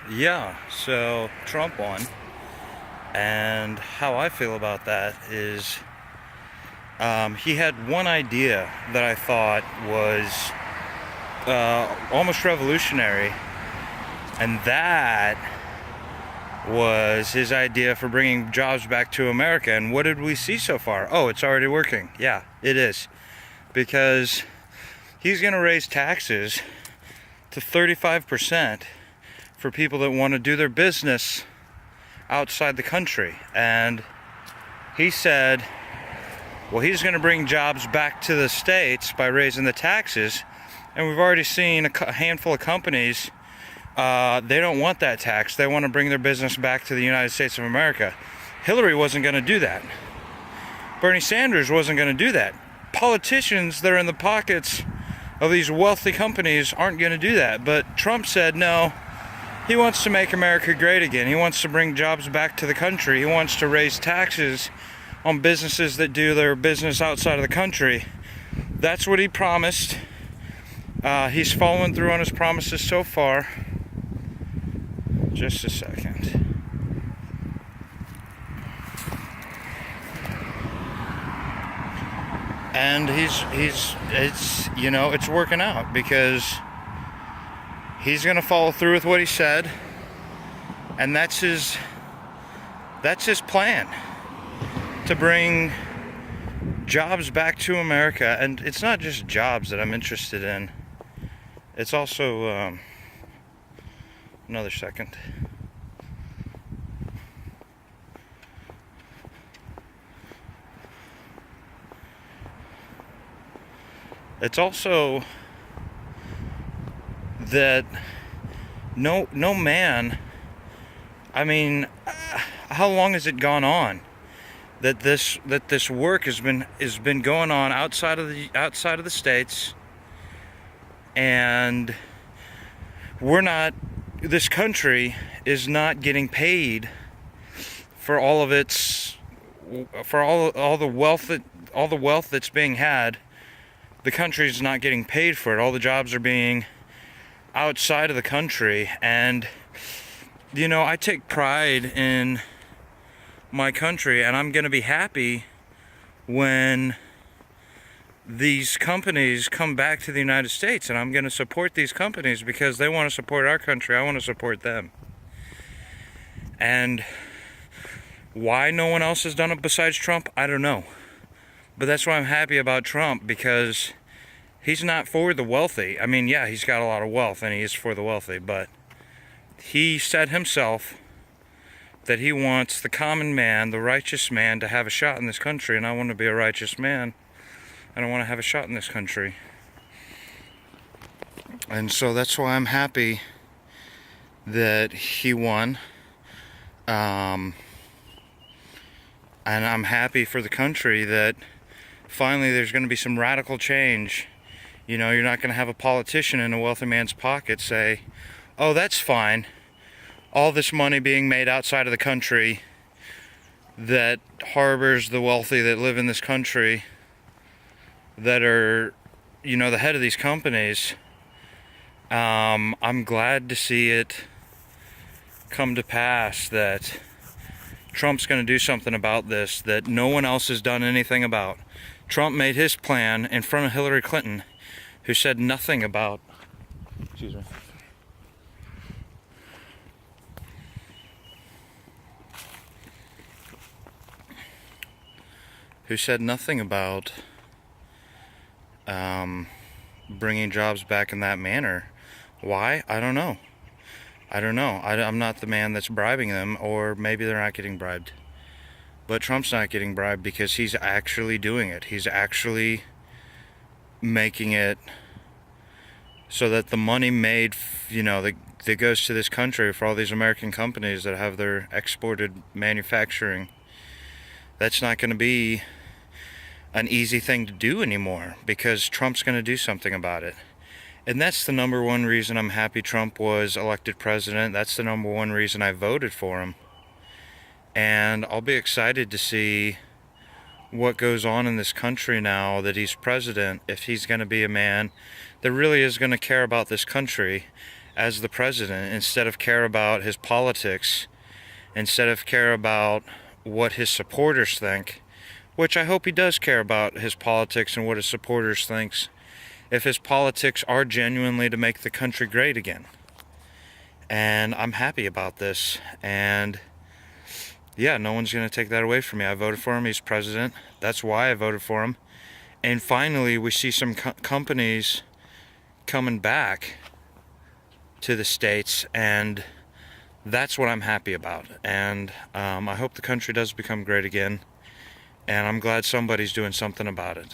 Yeah, so Trump won, and how I feel about that is he had one idea that I thought was almost revolutionary, and that was his idea for bringing jobs back to America. And what did we see so far? Oh, it's already working. Yeah, it is. Because he's going to raise taxes to 35% for people that want to do their business outside the country. And he said, well, he's going to bring jobs back to the States by raising the taxes. And we've already seen a handful of companies, they don't want that tax. They want to bring their business back to the United States of America. Hillary wasn't going to do that. Bernie Sanders wasn't going to do that. Politicians that are in the pockets of these wealthy companies aren't going to do that. But Trump said no. He wants to make America great again. He wants to bring jobs back to the country. He wants to raise taxes on businesses that do their business outside of the country. That's what he promised. He's following through on his promises so far. Just a second. And it's working out because he's going to follow through with what he said, and that's his plan, to bring jobs back to America. And it's not just jobs that I'm interested in. It's also another second. It's also that no man, I mean, how long has it gone on that this work has been going on outside of the states, and this country is not getting paid for all of its, for all the wealth that's being had. The country's not getting paid for it. All the jobs are being outside of the country. And I take pride in my country, and I'm going to be happy when these companies come back to the United States, and I'm going to support these companies because they want to support our country. I want to support them. And why no one else has done it besides Trump, I don't know. But that's why I'm happy about Trump, because he's not for the wealthy. I mean, yeah, he's got a lot of wealth and he is for the wealthy, but he said himself that he wants the common man, the righteous man, to have a shot in this country. And I want to be a righteous man, and I want to have a shot in this country. And so that's why I'm happy that he won. And I'm happy for the country that finally there's going to be some radical change. You're not going to have a politician in a wealthy man's pocket say, oh, that's fine, all this money being made outside of the country that harbors the wealthy that live in this country, that are, the head of these companies. I'm glad to see it come to pass that Trump's going to do something about this that no one else has done anything about. Trump made his plan in front of Hillary Clinton, who said nothing about, excuse me, who said nothing about bringing jobs back in that manner. Why? I don't know. I'm not the man that's bribing them, or maybe they're not getting bribed. But Trump's not getting bribed because he's actually doing it. He's actually making it so that the money made, that goes to this country for all these American companies that have their exported manufacturing, that's not going to be an easy thing to do anymore, because Trump's going to do something about it. And that's the number one reason I'm happy Trump was elected president. That's the number one reason I voted for him. And I'll be excited to see what goes on in this country now that he's president, if he's going to be a man that really is going to care about this country as the president, instead of care about his politics, instead of care about what his supporters think, which I hope he does care about his politics and what his supporters thinks, if his politics are genuinely to make the country great again. And I'm happy about this. And yeah, no one's going to take that away from me. I voted for him. He's president. That's why I voted for him. And finally, we see some companies coming back to the States, and that's what I'm happy about. And I hope the country does become great again. And I'm glad somebody's doing something about it.